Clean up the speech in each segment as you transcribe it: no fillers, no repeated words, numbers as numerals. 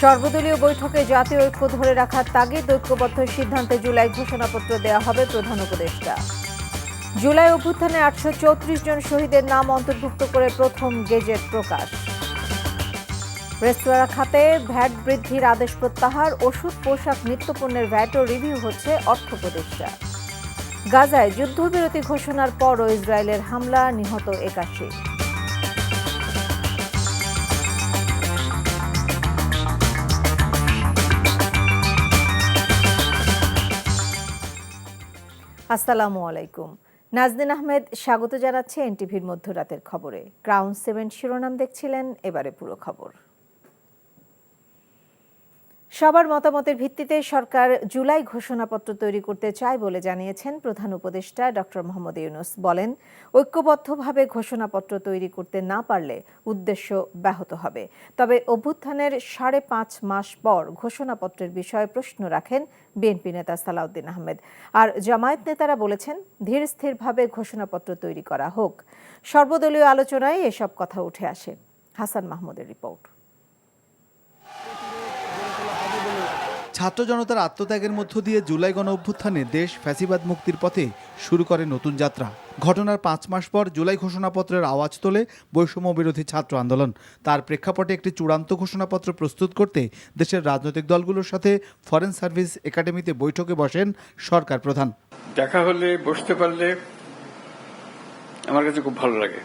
সর্বদলীয় বৈঠকে জাতীয় ঐক্য ধরে রাখার তাগিদ, ঐক্যবদ্ধ সিদ্ধান্তে জুলাই ঘোষণাপত্র দেয়া হবে প্রধান উপদেষ্টা। জুলাই অভ্যুত্থানে 834 জন শহীদের নাম অন্তর্ভুক্ত করে প্রথম গেজেট প্রকাশ। রেস্তোরাঁ খাতে ভ্যাট বৃদ্ধির আদেশ প্রত্যাহার, ওষুধ, পোশাক, নিত্যপণ্যের ভ্যাটও রিভিউ হচ্ছে অর্থ উপদেষ্টা। গাজায় যুদ্ধবিরতি ঘোষণার পরও ইসরায়েলের হামলা, নিহত 81। আসসালামু আলাইকুম। নাজনীন আহমেদ স্বাগত জানাচ্ছে এনটিভির মধ্যরাতের খবরে। ক্রাউন 7 শিরোনাম দেখছিলেন, এবারে পুরো খবর। সবার মতামতের ভিত্তিতে সরকার জুলাই ঘোষণাপত্র তৈরি করতে চায় বলে জানিয়েছেন প্রধান উপদেষ্টা ডক্টর মোহাম্মদ ইউনূস। বলেন, ঐক্যবদ্ধভাবে ঘোষণাপত্র তৈরি করতে না পারলে উদ্দেশ্য ব্যাহত হবে। তবে অভ্যুত্থানের 5.5 মাস পর ঘোষণাপত্রের বিষয়ে প্রশ্ন রাখেন বিএনপি নেতা সালাউদ্দিন আহমেদ। আর জামায়াত নেতারা বলেছেন, ধীর স্থিরভাবে ঘোষণাপত্র তৈরি করা হোক। সর্বদলীয় আলোচনায় এসব কথা উঠে আসে। হাসান মাহমুদের রিপোর্ট। ছাত্র জনতার আত্মত্যাগের মধ্য দিয়ে জুলাই গণ অভ্যুত্থানে দেশ ফ্যাসিবাদ মুক্তির পথে শুরু করে নতুন যাত্রা। ঘটনার 5 মাস পর জুলাই ঘোষণাপত্রের আওয়াজ তোলে বৈষম্য বিরোধী ছাত্র আন্দোলন। তার প্রেক্ষাপটে একটি চূড়ান্ত ঘোষণাপত্র প্রস্তুত করতে দেশের রাজনৈতিক দলগুলোর সাথে ফরেন সার্ভিস একাডেমিতে বৈঠকে বসেন সরকার প্রধান। দেখা হলে, বসতে পারলে আমার কাছে খুব ভালো লাগে।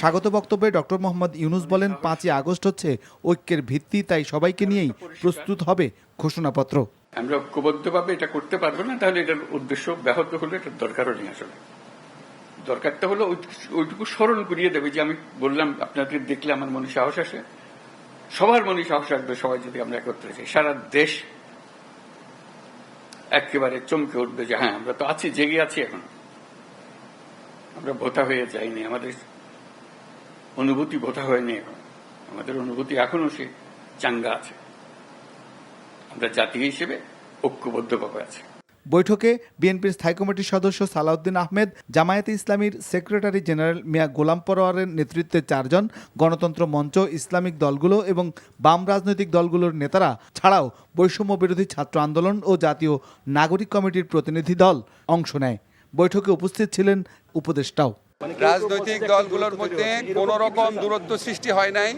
স্বাগত বক্তব্যে ডক্টর মোহাম্মদ ইউনূস বলেন, 5ই আগস্ট হচ্ছে ঐক্যের ভিত্তি, তাই সবাইকে নিয়েই প্রস্তুত হবে ঘোষণাপত্র। আমরা ঐক্যবদ্ধভাবে এটা করতে পারবো না, তাহলে এটার উদ্দেশ্য ব্যাহত হলে এটার দরকারও নেই। আসলে দরকারটা হলো ওইটুকু স্মরণ করিয়ে দেবে যে আমি বললাম, আপনাদের দেখলে আমার মনে সাহস আসে, সবার মনে সাহস আসবে। সবাই যদি আমরা একত্রে যাই, সারা দেশ একেবারে চমকে উঠবে যে হ্যাঁ, আমরা তো আছি, জেগে আছি, এখন আমরা ভোতা হয়ে যাইনি, আমাদের অনুভূতি ভোতা হয়নি, এখন আমাদের অনুভূতি এখনো সে চাঙ্গা আছে, আমরা জাতি হিসেবে ঐক্যবদ্ধভাবে আছি। বৈঠকে বিএনপির স্থায়ী কমিটির সদস্য সালাউদ্দিন আহমেদ, জামায়াতে ইসলামীর সেক্রেটারি জেনারেল মিয়া গোলাম পরোয়ারের নেতৃত্বে 4 জন, গণতন্ত্র মঞ্চ, ইসলামিক দলগুলো এবং বাম রাজনৈতিক দলগুলোর নেতারা ছাড়াও বৈষম্য বিরোধী ছাত্র আন্দোলন ও জাতীয় নাগরিক কমিটির প্রতিনিধি দল অংশ নেয়। বৈঠকে উপস্থিত ছিলেন উপদেষ্টাও। রাজনৈতিক দলগুলোর মধ্যে কোনো রকম দূরত্ব সৃষ্টি হয় নাই।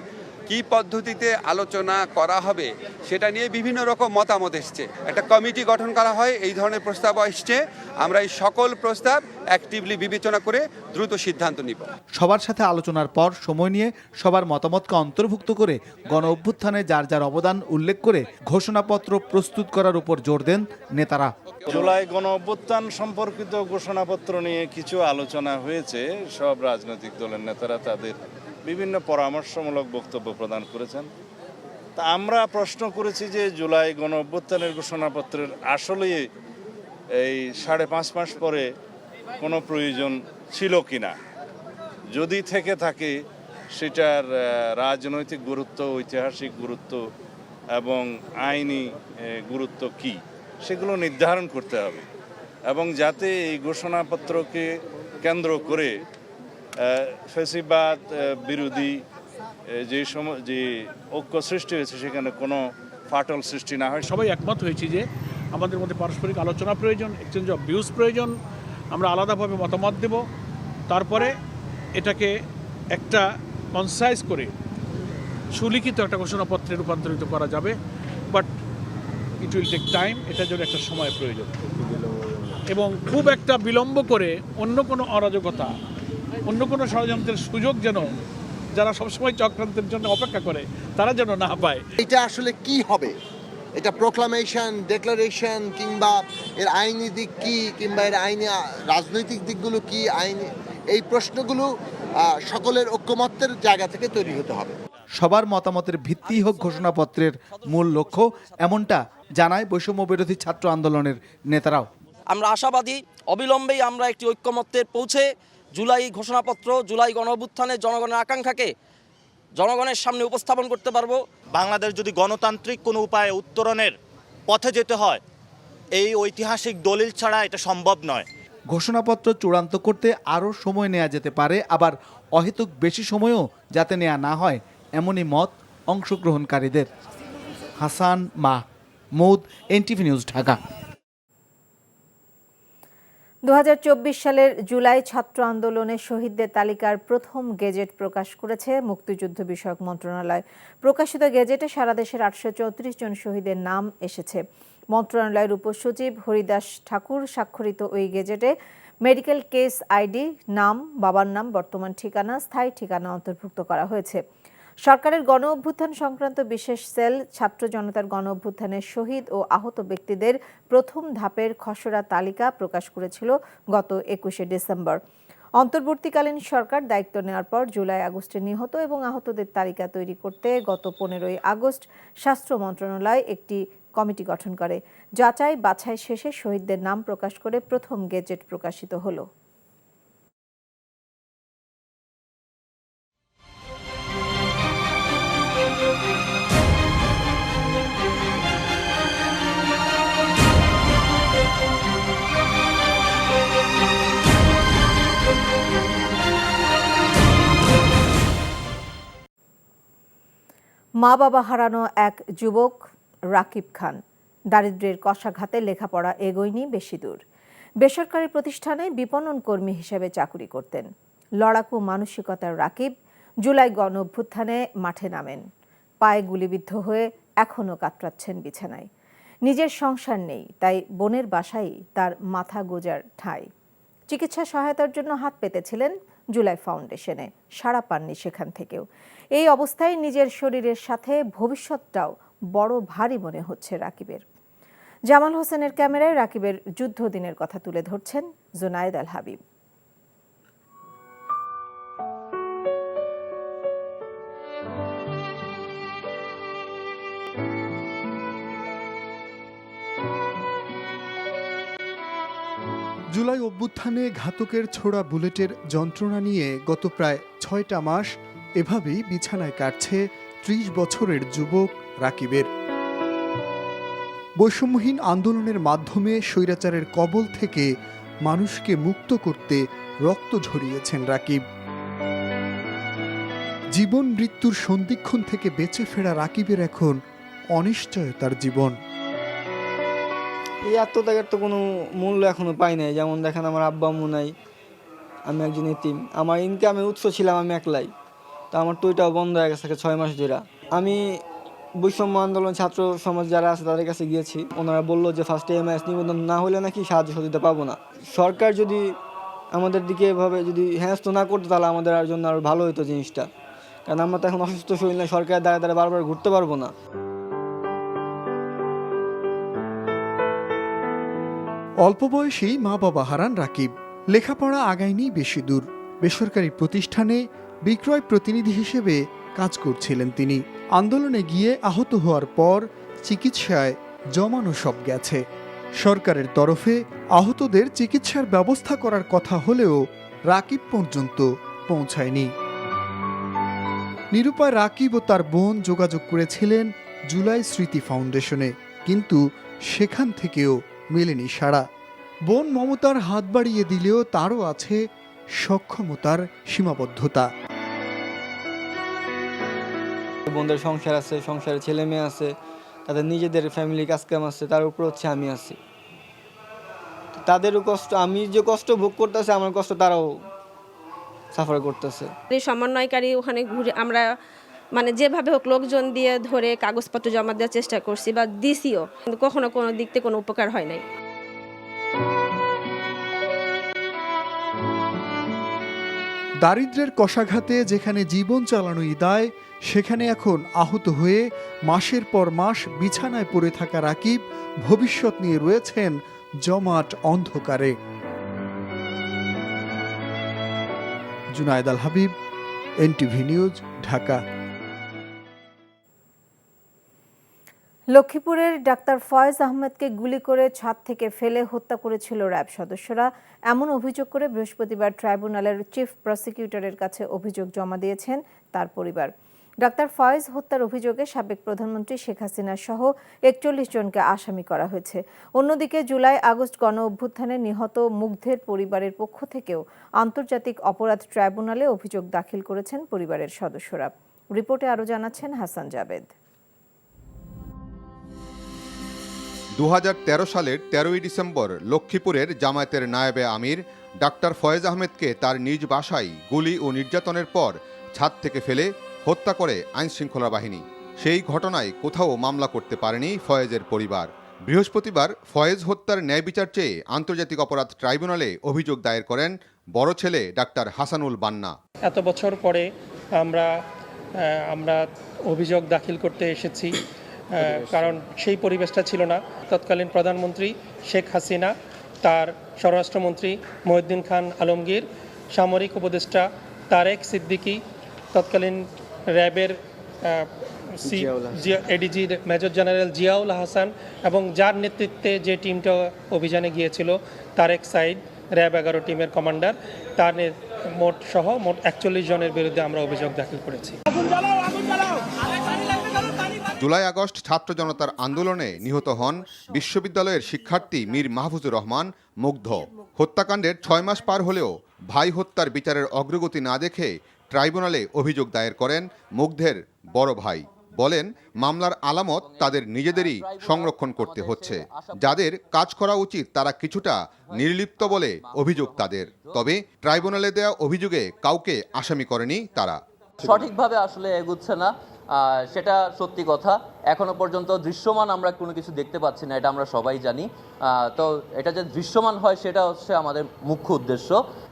কি পদ্ধতিতে আলোচনা করা হবে সেটা নিয়ে বিভিন্ন রকম মতামত এসছে। একটা কমিটি গঠন করা হয়, এই ধরনের প্রস্তাব এসছে। আমরা এই সকল প্রস্তাব অ্যাক্টিভলি বিবেচনা করে দ্রুত সিদ্ধান্ত নিব। সবার সাথে আলোচনার পর সময় নিয়ে সবার মতামতকে অন্তর্ভুক্ত করে গণ অভ্যুত্থানে যার যার অবদান উল্লেখ করে ঘোষণাপত্র প্রস্তুত করার উপর জোর দেন নেতারা। জুলাই গণ অভ্যুত্থান সম্পর্কিত ঘোষণাপত্র নিয়ে কিছু আলোচনা হয়েছে। সব রাজনৈতিক দলের নেতারা তাদের বিভিন্ন পরামর্শমূলক বক্তব্য প্রদান করেছেন। তা আমরা প্রশ্ন করেছি যে জুলাই গণ অভ্যুত্থানের ঘোষণাপত্রের আসলে এই 5.5 মাস পরে কোনো প্রয়োজন ছিল কিনা, যদি থেকে থাকে সেটার রাজনৈতিক গুরুত্ব, ঐতিহাসিক গুরুত্ব এবং আইনি গুরুত্ব কি, সেগুলো নির্ধারণ করতে হবে। এবং যাতে এই ঘোষণাপত্রকে কেন্দ্র করে ফ্যাসিবাদ বিরোধী যে ঐক্য সৃষ্টি হয়েছে সেখানে কোনো ফাটল সৃষ্টি না হয়। সবাই একমত হয়েছি যে আমাদের মধ্যে পারস্পরিক আলোচনা প্রয়োজন, এক্সচেঞ্জ অফ ভিউজ প্রয়োজন। আমরা আলাদাভাবে মতামত দেব, তারপরে এটাকে একটা কনসাইজ করে সুলিখিত একটা ঘোষণাপত্রে রূপান্তরিত করা যাবে। But it will take time, এটার জন্য একটা সময় প্রয়োজন এবং খুব একটা বিলম্ব করে অন্য কোনো অরাজকতা, অন্য কোনো ষড়যন্ত্রের সুযোগ যেন যারা সবসময় চক্রান্তের জন্য অপেক্ষা করে তারা যেন না পায়। এটা আসলে কি হবে, এটা প্রোক্লামেশন, ডেক্লারেশন, কিংবা এর আইনি দিক কি, কিংবা এর আইনি রাজনৈতিক দিকগুলো কি, আইনি এই প্রশ্নগুলো সকলের ঐক্যমত্যের জায়গা থেকে তৈরি হতে হবে। সবার মতামতের ভিত্তি হোক ঘোষণাপত্রের মূল লক্ষ্য, এমনটা জানায় বৈষম্য বিরোধী ছাত্র আন্দোলনের নেতারাও। আমরা আশাবাদী, অবিলম্বেই আমরা একটি ঐক্যমত্যে পৌঁছে জুলাই ঘোষণাপত্র, জুলাই গণ অভ্যুত্থানের জনগণের আকাঙ্ক্ষাকে জনগণের সামনে উপস্থাপন করতে পারবো। বাংলাদেশ যদি গণতান্ত্রিক কোনো উপায়ে উত্তরণের পথে যেতে হয়, এই ঐতিহাসিক দলিল ছাড়া এটা সম্ভব নয়। ঘোষণাপত্র চূড়ান্ত করতে আরও সময় নেওয়া যেতে পারে, আবার অহেতুক বেশি সময়ও যাতে নেওয়া না হয়, এমনই মত অংশগ্রহণকারীদের। Hasan Mahmud, NTV news, Dhaka. 2024 সালের জুলাই ছাত্র আন্দোলনে শহীদদের তালিকার প্রথম গেজেট প্রকাশ করেছে মুক্তিযুদ্ধ বিষয়ক মন্ত্রণালয়। প্রকাশিত গেজেটে সারা দেশের 834 জন শহীদের নাম এসেছে। মন্ত্রণালয়ের উপসচিব হরিদাস ঠাকুর স্বাক্ষরিত ওই গেজেটে মেডিকেল কেস আইডি, নাম, বাবার নাম, বর্তমান ঠিকানা, স্থায়ী ঠিকানা অন্তর্ভুক্ত করা হয়েছে। সরকারের গণ অভ্যুত্থান সংক্রান্ত বিশেষ সেল ছাত্র জনতার গণ অভ্যুত্থানের শহীদ ও আহত ব্যক্তিদের প্রথম ধাপের খসড়া তালিকা প্রকাশ করেছিল গত 21শে ডিসেম্বর। অন্তর্বর্তীকালীন সরকার দায়িত্ব নেওয়ার পর জুলাই আগস্টে নিহত এবং আহতদের তালিকা তৈরি করতে গত 15ই আগস্ট স্বাস্থ্য মন্ত্রণালয় একটি কমিটি গঠন করে। যাচাই বাছাই শেষে শহীদদের নাম প্রকাশ করে প্রথম গেজেট প্রকাশিত হলো। মা বাবা হারানো এক যুবক রাকিব খান দারিদ্র্যের কষাঘাতে লেখাপড়া এগোয়নি বেশি দূর। বেসরকারি প্রতিষ্ঠানে বিপণন কর্মী হিসেবে চাকুরি করতেন। লড়াকু মানসিকতার রাকিব জুলাই গণ অভ্যুত্থানে মাঠে নামেন। পায়ে গুলিবিদ্ধ হয়ে এখনও কাতরাচ্ছেন বিছানায়। নিজের সংসার নেই, তাই বোনের বাসায় তার মাথা গোজার ঠাঁই। চিকিৎসা সহায়তার জন্য হাত পেতেছিলেন জুলাই ফাউন্ডেশনে, সাড়া পাননি সেখান থেকেও। এই অবস্থায় নিজের শরীরের সাথে ভবিষ্যৎটাও বড় ভারী মনে হচ্ছে রাকিবের। জামাল হোসেনের ক্যামেরায় রাকিবের যুদ্ধ দিনের কথা তুলে ধরছেন জুনায়েদ আল হাবিব। জুলাই অভ্যুত্থানে ঘাতকের ছোড়া বুলেটের যন্ত্রণা নিয়ে গত প্রায় 6টা মাস এভাবেই বিছানায় কাটছে 30 বছরের যুবক রাকিবের। বৈষম্যহীন আন্দোলনের মাধ্যমে স্বৈরাচারের কবল থেকে মানুষকে মুক্ত করতে রক্ত ঝরিয়েছেন রাকিব। জীবন মৃত্যুর সন্ধিক্ষণ থেকে বেঁচে ফেরা রাকিবের এখন অনিশ্চয়তার জীবন। এই আত্মত্যাগের তো কোনো মূল্য এখনো পাই নাই। যেমন দেখেন, আমার আব্বা আম্মু নাই, আমি একজন এতিম। আমার ইনকামের উৎস ছিলাম আমি একলাই, তো আমার তো ওইটাও বন্ধ হয়ে গেছে 6 মাস ধরে। আমি বৈষম্য আন্দোলন ছাত্র সমাজ যারা আছে তাদের কাছে গিয়েছি, ওনারা বললো যে ফার্স্ট EMIS নিবন্ধন না হলে নাকি সাহায্য সহযোগিতা পাবো না। সরকার যদি আমাদের দিকে এভাবে যদি হেনস্থ না করতো তাহলে আমাদের জন্য আরও ভালো হতো জিনিসটা, কারণ আমরা তো এখন অসুস্থ শরীর না, সরকারের দ্বারা দ্বারা বারবার ঘুরতে পারবো না। অল্প বয়সেই মা বাবা হারান রাকিব। লেখাপড়া আগায়নি বেশি দূর। বেসরকারি প্রতিষ্ঠানে বিক্রয় প্রতিনিধি হিসেবে কাজ করছিলেন তিনি। আন্দোলনে গিয়ে আহত হওয়ার পর চিকিৎসায় জমানো সব গেছে। সরকারের তরফে আহতদের চিকিৎসার ব্যবস্থা করার কথা হলেও রাকিব পর্যন্ত পৌঁছায়নি। নিরুপায় রাকিব ও তার বোন যোগাযোগ করেছিলেন জুলাই স্মৃতি ফাউন্ডেশনে, কিন্তু সেখান থেকেও মেলেনি সাড়া। বোন মমতার হাত বাড়িয়ে দিলেও তারও আছে সক্ষমতার সীমাবদ্ধতা। বোনদের সংসার আছে, সংসারে ছেলে মেয়ে আছে, তাদের নিজেদের ফ্যামিলি কাজকাম আছে, তার উপর হচ্ছে আমি আছি। তাদেরও কষ্ট, আমি যে কষ্ট ভোগ করতেছে আমার কষ্ট তারাও সাফার করতেছে। সমন্বয়কারী ওখানে ঘুরে আমরা মানে যেভাবে হোক লোকজন দিয়ে ধরে কাগজপত্র জমা দেওয়ার চেষ্টা করছি বা দিছিও, কিন্তু কখনো কোনো দিক থেকে কোনো উপকার হয় নাই। দারিদ্র্যের কষাঘাতে যেখানে জীবন চালানোই দায়, সেখানে এখন আহত হয়ে মাসের পর মাস বিছানায় পড়ে থাকা রাকিব ভবিষ্যৎ নিয়ে রয়েছেন জমাট অন্ধকারে। জুনায়েদ আল হাবিব, এনটিভি নিউজ, ঢাকা। লক্ষ্মীপুরের ডাক্তার ফয়েজ আহমেদকে গুলি করে ছাদ থেকে ফেলে হত্যা করেছিল র্যাব সদস্যরা, এমন অভিযোগ করে বৃহস্পতিবার ট্রাইব্যুনালের চিফ প্রসিকিউটরের কাছে অভিযোগ জমা দিয়েছেন তার পরিবার। ডাক্তার ফয়েজ হত্যার অভিযোগে সাবেক প্রধানমন্ত্রী শেখ হাসিনা সহ 41 জনকে আসামি করা হয়েছে। অন্যদিকে জুলাই আগস্ট গণ অভ্যুত্থানে নিহত মুগ্ধের পরিবারের পক্ষ থেকেও আন্তর্জাতিক অপরাধ ট্রাইব্যুনালে অভিযোগ দাখিল করেছেন পরিবারের সদস্যরা। রিপোর্টে আরও জানাচ্ছেন হাসান জাবেদ। 2013 সালের 13ই ডিসেম্বর লক্ষ্মীপুরের জামায়াতের নায়েবে আমির ডাক্তার ফয়েজ আহমেদকে তার নিজ বাসায় গুলি ও নির্যাতনের পর ছাদ থেকে ফেলে হত্যা করে আইনশৃঙ্খলা বাহিনী। সেই ঘটনায় কোথাও মামলা করতে পারেনি ফয়েজের পরিবার। বৃহস্পতিবার ফয়েজ হত্যার ন্যায় বিচার চেয়ে আন্তর্জাতিক অপরাধ ট্রাইব্যুনালে অভিযোগ দায়ের করেন বড় ছেলে ডাক্তার হাসানুল বান্না। এত বছর পরে আমরা অভিযোগ দাখিল করতে এসেছি, কারণ সেই পরিবেশটা ছিল না। তৎকালীন প্রধানমন্ত্রী শেখ হাসিনা, তার স্বরাষ্ট্রমন্ত্রী মহিউদ্দিন খান আলমগীর, সামরিক উপদেষ্টা তারেক সিদ্দিকী, তৎকালীন র্যাবের ADG major general Ziaul Hasan এবং যার নেতৃত্বে যে টিমটা অভিযানে গিয়েছিল তারেক সাইদ, র্যাব 11 টিমের কমান্ডার, তার মোট 41 জনের বিরুদ্ধে আমরা অভিযোগ দাখিল করেছি। জুলাই আগস্ট ছাত্র জনতার আন্দোলনে নিহত হন বিশ্ববিদ্যালয়ের শিক্ষার্থী মীর মাহফুজুর রহমান মুগ্ধ। হত্যাকাণ্ডের 6 মাস পার হলেও ভাই হত্যার বিচারের অগ্রগতি না দেখে ট্রাইব্যুনালে অভিযোগ দায়ের করেন মুগ্ধের বড় ভাই। বলেন, মামলার আলামত তাদের নিজেদেরই সংরক্ষণ করতে হচ্ছে। যাদের কাজ করা উচিত তারা কিছুটা নির্লিপ্ত বলে অভিযোগ তাদের। তবে ট্রাইব্যুনালে দেওয়া অভিযোগে কাউকে আসামি করেনি তারা। সঠিকভাবে আসলে এগুচ্ছে না, সেটা সত্যি কথা। এখনো পর্যন্ত দৃশ্যমান আমরা কোনো কিছু দেখতে পাচ্ছি না, এটা আমরা সবাই জানি। তো এটা যে দৃশ্যমান হয় সেটা হচ্ছে আমাদের মুখ্য উদ্দেশ্য।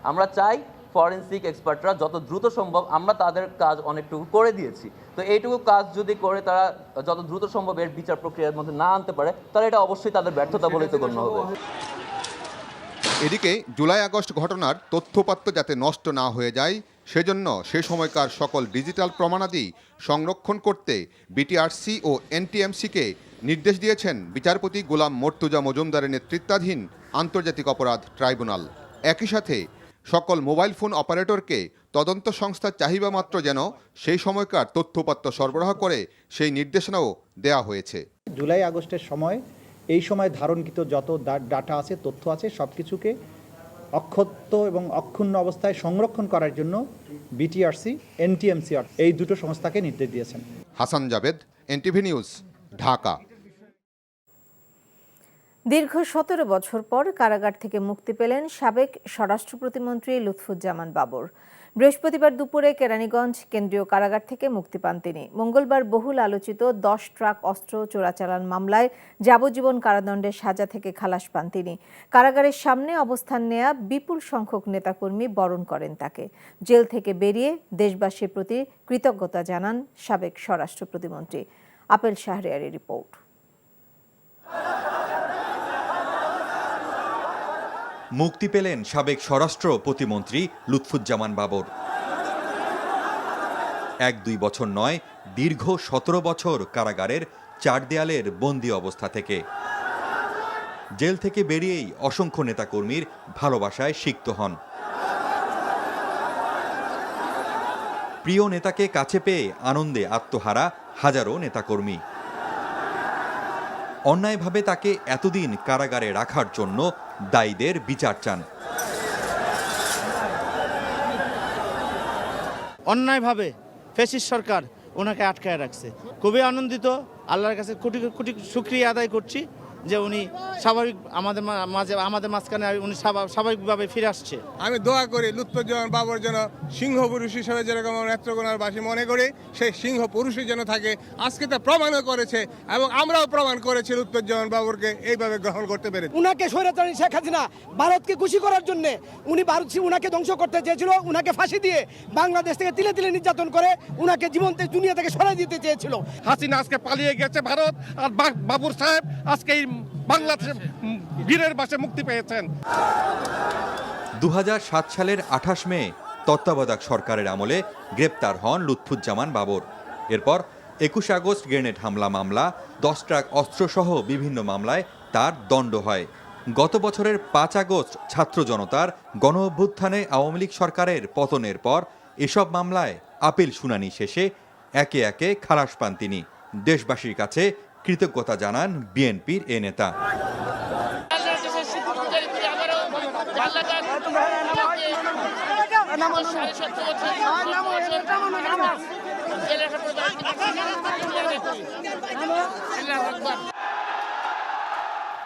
আমরা চাই ফরেনসিক এক্সপার্টরা যত দ্রুত সম্ভব, আমরা তাদের কাজ অনেকটুকু করে দিয়েছি, তো এইটুকু কাজ যদি করে তারা যত দ্রুত সম্ভব এর বিচার প্রক্রিয়ার মধ্যে না আনতে পারে, তাহলে এটা অবশ্যই তাদের ব্যর্থতা বলেই তো গণ্য হবে। এদিকে জুলাই আগস্ট ঘটনার তথ্যপাত্র যাতে নষ্ট না হয়ে যায় সেজন্য সে সময়কার সকল ডিজিটাল প্রমাণাদি সংরক্ষণ করতে বিটিআরসি ও এনটিএমসিকে নির্দেশ দিয়েছেন বিচারপতি গোলাম মর্তুজা মজুমদারের নেতৃত্বাধীন আন্তর্জাতিক অপরাধ ট্রাইব্যুনাল। একই সাথে সকল মোবাইল ফোন অপারেটরকে তদন্ত সংস্থার চাহিদা মাত্র যেন সেই সময়কার তথ্যপাত্র সরবরাহ করে সেই নির্দেশনাও দেওয়া হয়েছে। জুলাই আগস্টের সময় এই সময় ধারণকৃত যত ডাটা আছে, তথ্য আছে, সব কিছুকে অক্ষত এবং অক্ষুণ্ণ অবস্থায় সংরক্ষণ করার জন্য বিটিআরসি, এনটিএমসি এই দুটো সংস্থাকে নির্দেশ দিয়েছেন। Hasan Javed, NTV news, Dhaka. দীর্ঘ 17 বছর পর কারাগার থেকে মুক্তি পেলেন সাবেক স্বরাষ্ট্র প্রতিমন্ত্রী লুৎফুজ্জামান বাবর। বৃহস্পতিবার দুপুরে কেরানীগঞ্জ কেন্দ্রীয় কারাগার থেকে মুক্তি পান তিনি। মঙ্গলবার বহুল আলোচিত 10 ট্রাক অস্ত্র চোরাচালান মামলায় যাবজ্জীবন কারাদণ্ডের সাজা থেকে খালাস পান তিনি। কারাগারের সামনে অবস্থান নেয়া বিপুল সংখ্যক নেতাকর্মী বরণ করেন তাকে। জেল থেকে বেরিয়ে দেশবাসীর প্রতি কৃতজ্ঞতা জানান সাবেক স্বরাষ্ট্র প্রতিমন্ত্রী। আপেল শাহরিয়ারের রিপোর্ট। মুক্তি পেলেন সাবেক স্বরাষ্ট্র প্রতিমন্ত্রী লুৎফুজ্জামান বাবর। 1-2 বছর নয়, দীর্ঘ 17 বছর কারাগারের 4 দেয়ালের বন্দি অবস্থা থেকে। জেল থেকে বেরিয়েই অসংখ্য নেতাকর্মীর ভালোবাসায় সিক্ত হন। প্রিয় নেতাকে কাছে পেয়ে আনন্দে আত্মহারা হাজারো নেতাকর্মী। অন্যায়ভাবে তাকে এতদিন কারাগারে রাখার জন্য দায়ীদের বিচার চান। অন্যায়ভাবে ফ্যাসিস্ট সরকার ওনাকে আটকায় রাখছে। খুবই আনন্দিত, আল্লাহর কাছে কোটি কোটি শুকরিয়া আদায় করছি যে উনি স্বাভাবিক আমাদের মাঝখানে উনি স্বাভাবিকভাবে ফিরে আসছে। আমি দোয়া করি লুৎফুজ্জামান বাবর যেন সিংহ পুরুষ হিসেবে যেরকম নেত্রকোনারবাসী মনে করি, সেই সিংহ পুরুষই যেন থাকে। আজকে তা প্রমাণও করেছে এবং আমরাও প্রমাণ করেছি লুৎফুজ্জামান বাবরকে এইভাবে গ্রহণ করতে পেরে। উনাকে স্বৈরাচারী শেখ হাসিনা ভারতকে খুশি করার জন্য উনাকে ধ্বংস করতে চেয়েছিল। উনাকে ফাঁসি দিয়ে বাংলাদেশ থেকে তিলে তিলে নির্যাতন করে উনাকে জীবন্ত দুনিয়া থেকে সরাই দিতে চেয়েছিল। হাসিনা আজকে পালিয়ে গেছে ভারত, আর বাবুর সাহেব আজকে বাংলাদেশে বীরের বাসে মুক্তি পেয়েছেন। 2007 সালের 28 মে তত্ত্বাবধায়ক সরকারের আমলে গ্রেপ্তার হন লুৎফুজ্জামান বাবর। এরপর 21 আগস্ট গ্রেনেড হামলা মামলা, 10 ট্রাক অস্ত্রসহ বিভিন্ন মামলায় তার দণ্ড হয়। গত বছরের 5 আগস্ট ছাত্র জনতার গণ অভ্যুত্থানে আওয়ামী লীগ সরকারের পতনের পর এসব মামলায় আপিল শুনানি শেষে একে একে খালাস পান তিনি। দেশবাসীর কাছে কৃতজ্ঞতা জানান বিএনপির এ নেতা।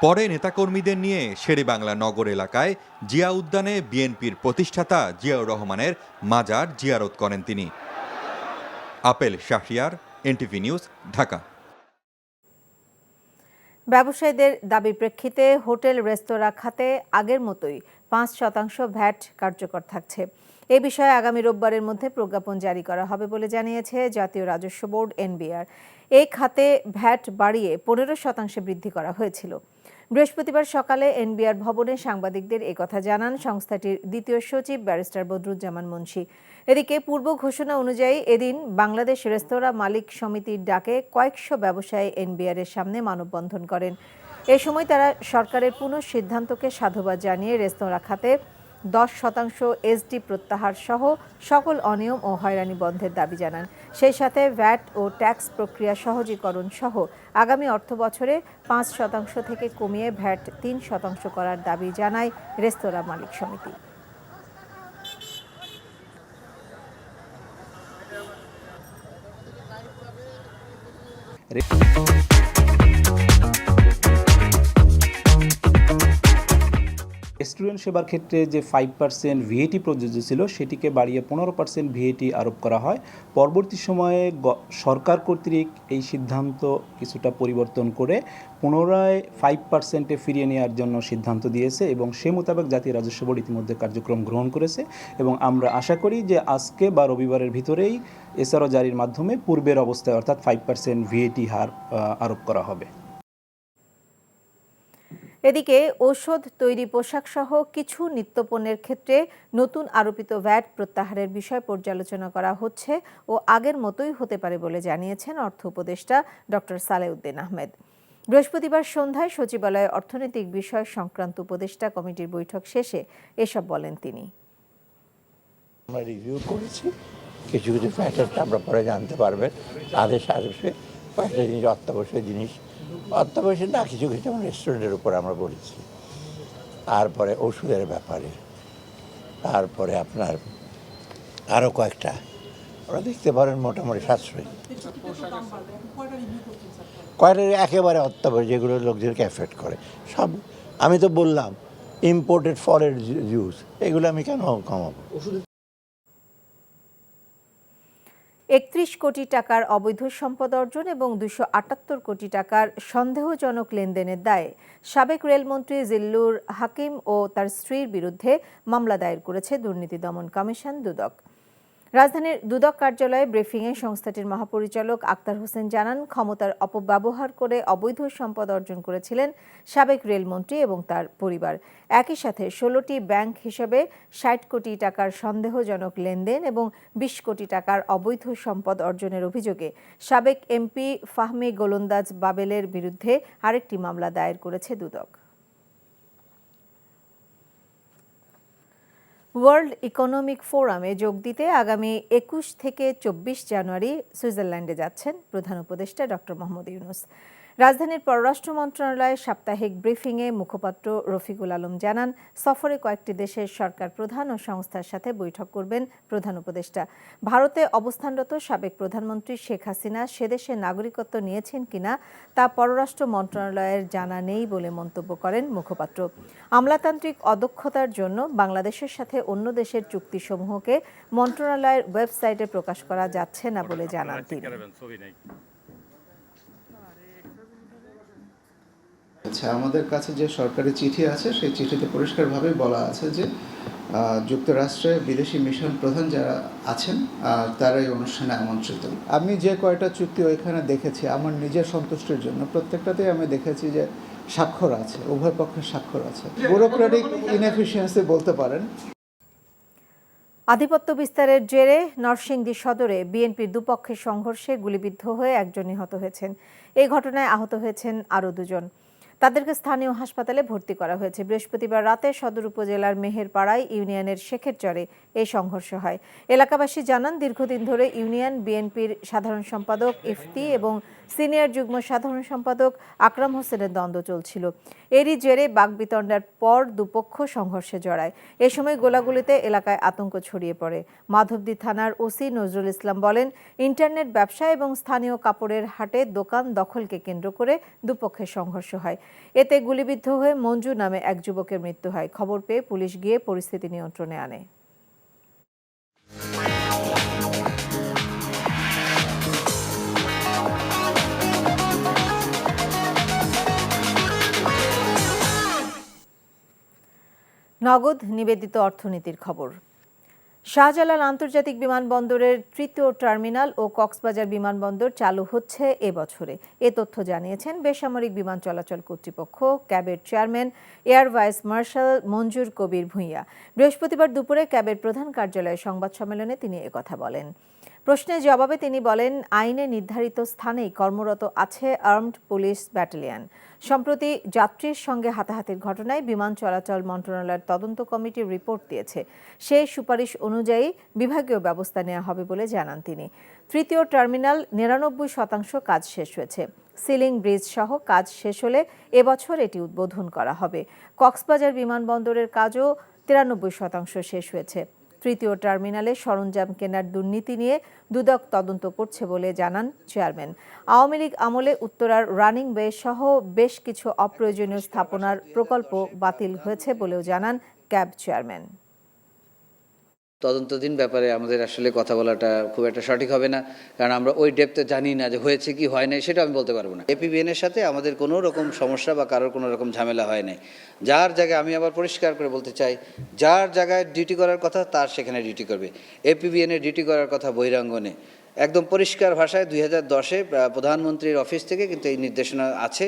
পরে নেতাকর্মীদের নিয়ে শেরেবাংলা নগর এলাকায় জিয়া উদ্যানে বিএনপির প্রতিষ্ঠাতা জিয়াউর রহমানের মাজার জিয়ারত করেন তিনি। Apple Shahriar, NTV news, Dhaka. ব্যবসায়ীদের দাবির প্রেক্ষিতে হোটেল রেস্তোরাঁ খাতে আগের মতোই ৫% ভ্যাট কার্যকর থাকছে। এ বিষয়ে আগামী রোববারের মধ্যে প্রজ্ঞাপন জারি করা হবে বলে জানিয়েছে জাতীয় রাজস্ব বোর্ড এনবিআর। এই খাতে ভ্যাট বাড়িয়ে 15% বৃদ্ধি করা হয়েছিল। বৃহস্পতিবার সকালে এনবিআর ভবনে সাংবাদিকদের একথা জানান সংস্থাটির দ্বিতীয় সচিব ব্যারিস্টার বদরুজ্জামান মুন্সী। এদিকে পূর্ব ঘোষণা অনুযায়ী এদিন বাংলাদেশ রেস্তোরাঁ মালিক সমিতির ডাকে কয়েকশো ব্যবসায়ী এনবিআর এর সামনে মানববন্ধন করেন। এ সময় তারা সরকারের পুনঃ সিদ্ধান্তকে সাধুবাদ জানিয়ে রেস্তোরাঁ খাতে 10% এসডি প্রত্যাহার সহ সকল অনিয়ম ও হয়রানি বন্ধের দাবি জানান। সেই সাথে ভ্যাট ও ট্যাক্স প্রক্রিয়া সহজীকরণ সহ আগামী অর্থবছরে 5% থেকে কমিয়ে ভ্যাট 3% করার দাবি জানায় রেস্তোরাঁ মালিক সমিতি। রেস্টুরেন্ট সেবার ক্ষেত্রে যে 5% ভিএটি প্রযোজ্য ছিল সেটিকে বাড়িয়ে 15% ভিএটি আরোপ করা হয়। পরবর্তী সময়ে সরকার কর্তৃক এই সিদ্ধান্ত কিছুটা পরিবর্তন করে পুনরায় 5%-এ ফিরিয়ে নেওয়ার জন্য সিদ্ধান্ত দিয়েছে এবং সে মোতাবেক জাতীয় রাজস্ব বোর্ড ইতিমধ্যে কার্যক্রম গ্রহণ করেছে এবং আমরা আশা করি যে আজকে বা রবিবারের ভিতরেই এসআরও জারির মাধ্যমে পূর্বের অবস্থায় অর্থাৎ 5% ভিএটি হার আরোপ করা হবে। এদিকে ঔষধ তৈরি পোশাক সহ কিছু নিত্যপণ্যের ক্ষেত্রে নতুন আরোপিত ভ্যাট প্রত্যাহারের বিষয় পর্যালোচনা করা হচ্ছে ও আগের মতোই হতে পারে বলে জানিয়েছেন অর্থ উপদেষ্টা ডক্টর সালেউদ্দিন আহমেদ। বৃহস্পতিবার সন্ধ্যায় সচিবালয়ে অর্থনৈতিক বিষয় সংক্রান্ত উপদেষ্টা কমিটির বৈঠক শেষে এসব বলেন তিনি। আমরা রিভিউ করেছি, কিছু কিছু ফ্যাক্টরটা আমরা পরে জানতে পারবেন। আদেশ আসবে কয়েকটা জিনিস অত্যাবশ্যক জিনিস, অত্যাবশ্যক না কিছু কিছু যেমন রেস্টুরেন্টের উপর আমরা বলেছি, তারপরে ওষুধের ব্যাপারে, তারপরে আপনার আরও কয়েকটা ওরা দেখতে পারেন মোটামুটি সাশ্রয়ী কয়টা একেবারে অত্যাবশ্যক যেগুলো লোকজনকে এফেক্ট করে সব। আমি তো বললাম ইম্পোর্টেড ফরেন ইউজ, এগুলো আমি কেন কমাবো? 31 কোটি টাকার অবৈধ সম্পদ অর্জন এবং 278 কোটি টাকার সন্দেহজনক লেনদেনের দায়ে সাবেক রেলমন্ত্রী জিল্লুর হাকিম ও তার স্ত্রীর বিরুদ্ধে মামলা দায়ের করেছে দুর্নীতি দমন কমিশন দুদক। রাজধানীর দুদক কার্যালয়ে ব্রিফিংয়ে সংস্থাটির মহাপরিচালক আক্তার হোসেন জানান, ক্ষমতার অপব্যবহার করে অবৈধ সম্পদ অর্জন করেছিলেন সাবেক রেলমন্ত্রী এবং তার পরিবার। একই সাথে 16টি ব্যাংক হিসেবে 60 কোটি টাকার সন্দেহজনক লেনদেন এবং 20 কোটি টাকার অবৈধ সম্পদ অর্জনের অভিযোগে সাবেক এমপি ফাহমি গোলন্দাজ বাবেলের বিরুদ্ধে আরেকটি মামলা দায়ের করেছে দুদক। ওয়ার্ল্ড ইকোনমিক ফোরামে যোগ দিতে আগামী 21 থেকে 24 জানুয়ারি সুইজারল্যান্ডে যাচ্ছেন প্রধান উপদেষ্টা ডক্টর মোহাম্মদ ইউনূস। রাজধানীর পররাষ্ট্র মন্ত্রণালয়ের সাপ্তাহিক ব্রিফিংয়ে মুখপাত্র রফিকুল আলম জানান, সফরে কয়েকটি দেশের সরকার প্রধান ও সংস্থার সাথে বৈঠক করবেন প্রধান উপদেষ্টা। ভারতে অবস্থানরত সাবেক প্রধানমন্ত্রী শেখ হাসিনা সেদেশে নাগরিকত্ব নিয়েছেন কিনা তা পররাষ্ট্র মন্ত্রণালয়ের জানা নেই বলে মন্তব্য করেন মুখপাত্র। আমলাতান্ত্রিক অদক্ষতার জন্য বাংলাদেশের সাথে অন্য দেশের চুক্তিসমূহকে মন্ত্রণালয়ের ওয়েবসাইটে প্রকাশ করা যাচ্ছে না বলে জানান তিনি। আচ্ছা, আমাদের কাছে যে সরকারি চিঠি আছে সেই চিঠিতে পরিষ্কারভাবে বলা আছে যে যুক্তরাষ্ট্রে বিদেশি মিশন প্রধান যারা আছেন তারাই অনুষ্ঠানে আমন্ত্রিত। আমি যে কয়টা চুক্তি ওইখানে দেখেছি আমার নিজের সন্তুষ্টির জন্য প্রত্যেকটাতেই আমি দেখেছি যে স্বাক্ষর আছে, উভয় পক্ষের স্বাক্ষর আছে। ব্যুরোক্রেটিক ইনএফিসিয়েন্সি বলতে পারেন। আধিপত্য বিস্তারের জেরে নরসিংদী সদরে বিএনপির দুপক্ষের সংঘর্ষে গুলিবিদ্ধ হয়ে একজন নিহত হয়েছেন। এই ঘটনায় আহত হয়েছেন আরও দুজন। তাদেরকে স্থানীয় হাসপাতালে ভর্তি করা হয়েছে। বৃহস্পতিবার রাতে সদর উপজেলার মেহেরপাড়ায় ইউনিয়নের শেখের চরে এই সংঘর্ষ হয়। এলাকাবাসী জানান, দীর্ঘদিন ধরে ইউনিয়ন বিএনপির সাধারণ সম্পাদক ইফতি এবং সিনিয়র যুগ্ম সাধারণ সম্পাদক আকরাম হোসেনের দ্বন্দ্ব চলছিল। এরই জেরে বাকবিতণ্ডার পর দুপক্ষ সংঘর্ষে জড়ায়। এ সময় গোলাগুলিতে এলাকায় আতঙ্ক ছড়িয়ে পড়ে। মাধবদী থানার ওসি নজরুল ইসলাম বলেন, ইন্টারনেট ব্যবসা এবং স্থানীয় কাপড়ের হাটে দোকান দখলকে কেন্দ্র করে দুপক্ষের সংঘর্ষ হয়। এতে গুলিবিদ্ধ হয়ে মঞ্জু নামে এক যুবকের মৃত্যু হয়। খবর পেয়ে পুলিশ গিয়ে পরিস্থিতি নিয়ন্ত্রণে আনে। নগদ নিবেদিত অর্থনীতির খবর। শাহজালাল আন্তর্জাতিক বিমানবন্দরের তৃতীয় টার্মিনাল ও কক্সবাজার বিমানবন্দর চালু হচ্ছে এবছরে। এ তথ্য জানিয়েছেন বেসামরিক বিমান চলাচল কর্তৃপক্ষ ক্যাবের চেয়ারম্যান এয়ার ভাইস মার্শাল মঞ্জুর কবির ভূঁইয়া। বৃহস্পতিবার দুপুরে ক্যাবের প্রধান কার্যালয়ে সংবাদ সম্মেলনে তিনি একথা বলেন। প্রশ্নের জবাবে তিনি বলেন, আইনে নির্ধারিত স্থানেই কর্মরত আছে আর্মড পুলিশ ব্যাটালিয়ন। সম্প্রতি যাত্রীর সঙ্গে হাতাহাতির ঘটনায় বিমান চলাচল মন্ত্রণালয়ের তদন্ত কমিটি রিপোর্ট দিয়েছে। সেই সুপারিশ অনুযায়ী বিভাগীয় ব্যবস্থা নেওয়া হবে বলে জানান তিনি। তৃতীয় টার্মিনাল ৯৯% কাজ শেষ হয়েছে। সিলিং ব্রিজ সহ কাজ শেষ হলে এবছর এটি উদ্বোধন করা হবে। কক্সবাজার বিমানবন্দরের কাজও ৯৩% শেষ হয়েছে। তৃতীয় টার্মিনালে সরঞ্জাম কেনার দুর্নীতি নিয়ে দুদক তদন্ত করছে বলে জানান চেয়ারম্যান। আওয়ামী লীগ আমলে উত্তরার রানিং ওয়ে সহ বেশ কিছু অপ্রয়োজনীয় স্থাপনার প্রকল্প বাতিল হয়েছে বলেও জানান ক্যাব চেয়ারম্যান। তদন্তাধীন ব্যাপারে আমাদের আসলে কথা বলাটা খুব একটা সঠিক হবে না, কারণ আমরা ওই ডেপথে জানি না যে হয়েছে কি হয় নাই, সেটা আমি বলতে পারবো না। এপিবিএন এর সাথে আমাদের কোনো রকম সমস্যা বা কারোর কোনো রকম ঝামেলা হয় নাই। যার জায়গায়, আমি আবার পরিষ্কার করে বলতে চাই, যার জায়গায় ডিউটি করার কথা তার সেখানে ডিউটি করবে। এপিবিএন এর ডিউটি করার কথা বহিরাঙ্গনে একদম পরিষ্কার ভাষায় 2010-এ প্রধানমন্ত্রীর অফিস থেকে কিন্তু এই নির্দেশনা আছে।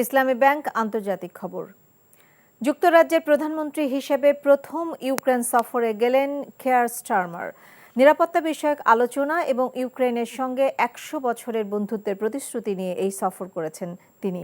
ইসলামী ব্যাংক আন্তর্জাতিক খবর। যুক্তরাজ্যের প্রধানমন্ত্রী হিসেবে প্রথম ইউক্রেন সফরে গেলেন কেয়ার স্টারমার। নিরাপত্তা বিষয়ক আলোচনা এবং ইউক্রেনের সঙ্গে ১০০ বছরের বন্ধুত্বের প্রতিশ্রুতি নিয়ে এই সফর করেছেন তিনি।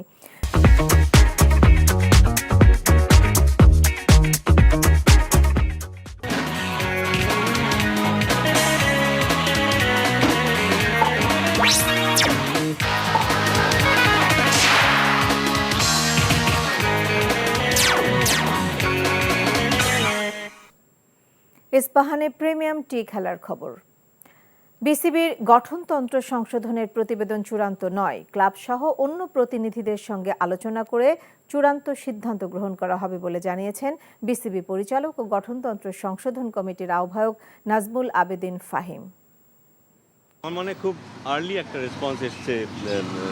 ইস্পাহানে প্রিমিয়াম টি খেলার খবর। বিসিবির গঠনতন্ত্র সংশোধনের প্রতিবেদন চূড়ান্ত নয়। ক্লাব সহ অন্য প্রতিনিধিদের সঙ্গে আলোচনা করে চূড়ান্ত সিদ্ধান্ত গ্রহণ করা হবে বলে জানিয়েছেন বিসিবি পরিচালক ও গঠনতন্ত্র সংশোধন কমিটির আহ্বায়ক নাজমুল আবেদিন ফাহিম। আমার মনে খুব আর্লি একটা রেসপন্স এসছে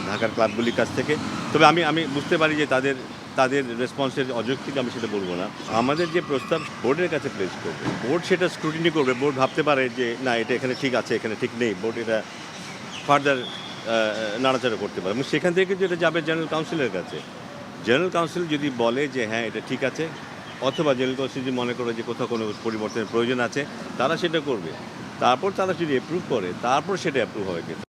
ঢাকার ক্লাবগুলির কাছ থেকে। তবে আমি বুঝতে পারি যে তাদের রেসপন্সের অযৌক্তিক, আমি সেটা বলবো না। আমাদের যে প্রস্তাব বোর্ডের কাছে প্লেস করবে, বোর্ড সেটা স্ক্রুটিনি করবে। বোর্ড ভাবতে পারে যে না, এটা এখানে ঠিক আছে, এখানে ঠিক নেই, বোর্ড এটা ফার্দার নাড়াচাড়া করতে পারে এবং সেখান থেকে কিন্তু এটা যাবে জেনারেল কাউন্সিলের কাছে। জেনারেল কাউন্সিল যদি বলে যে হ্যাঁ এটা ঠিক আছে, অথবা জেনারেল কাউন্সিল যদি মনে করে যে কোথাও কোনো পরিবর্তনের প্রয়োজন আছে, তারা সেটা করবে। তারপর তারা যদি অ্যাপ্রুভ করে, তারপর সেটা অ্যাপ্রুভ হবে। কিন্তু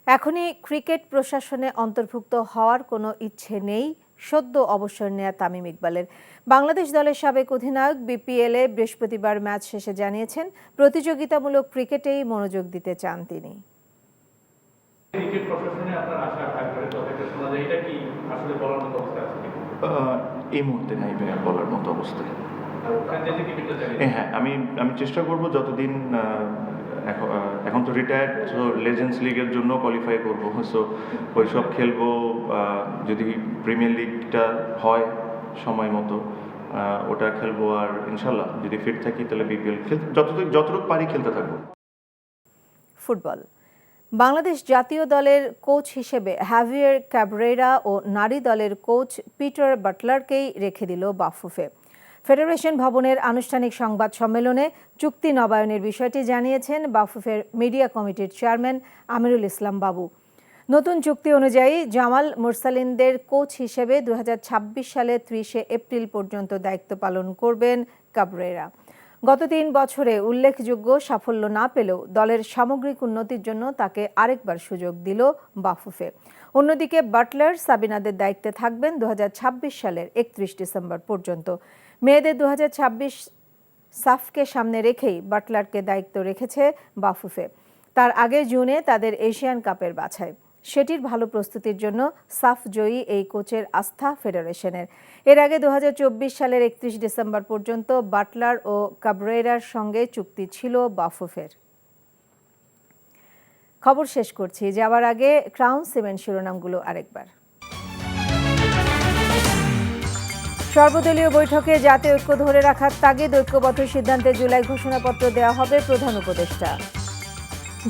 এখনই ক্রিকেট প্রশাসনে অন্তর্ভুক্ত হওয়ার কোনো ইচ্ছে নেই সদ্য অবসর নেয়া তামিম ইকবালের। বাংলাদেশ দলের সাবেক অধিনায়ক বিপিএলে বৃহস্পতিবার ম্যাচ শেষে জানিয়েছেন প্রতিযোগিতামূলক ক্রিকেটেই মনোযোগ দিতে চান তিনি। এই মুহূর্তে নাই বলার মতো অবস্থা। হ্যাঁ, আমি চেষ্টা করব যতদিন, এখন তো রিটায়ার্ড, সো লেজেন্ডস লিগের জন্য কোয়ালিফাই করবো, সো ওই সব খেলবো। যদি প্রিমিয়ার লিগটা হয় সময় মতো ওটা খেলবো, আর ইনশাল্লাহ যদি ফিট থাকি তাহলে বিপিএল খেলতে যতটুকু পারি খেলতে থাকবো। ফুটবল। বাংলাদেশ জাতীয় দলের কোচ হিসেবে হ্যাভিয়ার ক্যাবরেরা ও নারী দলের কোচ পিটার বাটলারকেই রেখে দিল বাফুফে। ফেডারেশন ভবনের আনুষ্ঠানিক সংবাদ সম্মেলনে চুক্তি নবায়নের বিষয়টি জানিয়েছেন বাফুফের মিডিয়া কমিটির চেয়ারম্যান আমিরুল ইসলাম বাবু। নতুন চুক্তি অনুযায়ী জামাল মুরসালিনদের কোচ হিসেবে 2026 সালে 30 এপ্রিল পর্যন্ত দায়িত্ব পালন করবেন ক্যাবরেরা। গত 3 বছরে উল্লেখযোগ্য সাফল্য না পেলেও দলের সামগ্রিক উন্নতির জন্য তাকে আরেকবার সুযোগ দিল বাফুফে। অন্যদিকে বাটলার সাবিনাদের দায়িত্বে থাকবেন 2026 সালের 31 ডিসেম্বর পর্যন্ত। মেয়েদের 2026 সাফকে সামনে রেখেই বাটলারকে দায়িত্ব রেখেছে বাফুফে। তার আগে জুনে তাদের এশিয়ান কাপের বাছাই। সেটির ভালো প্রস্তুতির জন্য সাফ জয়ী এই কোচের আস্থা ফেডারেশনের। এর আগে 2024 সালের 31 ডিসেম্বর পর্যন্ত বাটলার ও কাবরেরার সঙ্গে চুক্তি ছিল বাফুফের। খবর শেষ করছি, যাওয়ার আগে ক্রাউন সিমেন্ট শিরোনামগুলো আরেকবার। সর্বদলীয় বৈঠকে জাতীয় ঐক্য ধরে রাখার তাগিদ, ঐক্যবদ্ধ সিদ্ধান্তে জুলাই ঘোষণাপত্র দেওয়া হবে প্রধান উপদেষ্টা।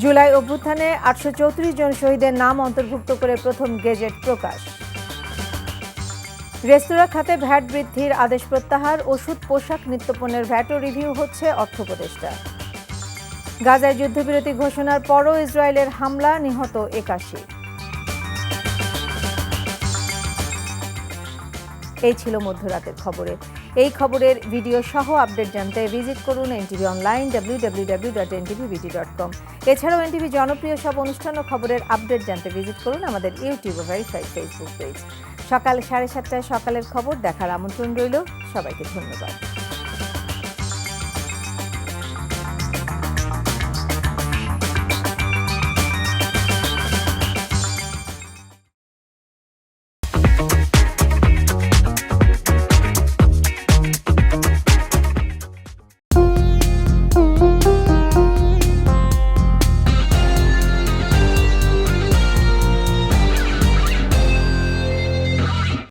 জুলাই অভ্যুত্থানে 834 জন শহীদের নাম অন্তর্ভুক্ত করে প্রথম গেজেট প্রকাশ। রেস্তোরাঁ খাতে ভ্যাট বৃদ্ধির আদেশ প্রত্যাহার, ওষুধ, পোশাক, নিত্যপণ্যের ভ্যাটও রিভিউ হচ্ছে অর্থ উপদেষ্টা। গাজায় যুদ্ধবিরতি ঘোষণার পরও ইসরায়েলের হামলা, নিহত 81। এই ছিল মধ্যরাতের খবরে। এই খবরের ভিডিও সহ আপডেট জানতে ভিজিট করুন এনটিভি অনলাইন www.ntvbt.com। এছাড়াও এনটিভি জনপ্রিয় সব অনুষ্ঠান ও খবরের আপডেট জানতে ভিজিট করুন আমাদের ইউটিউব ও ভেরিফাইড ফেসবুক পেজ। সকাল 7:30টায় সকালের খবর দেখার আমন্ত্রণ রইল। সবাইকে ধন্যবাদ।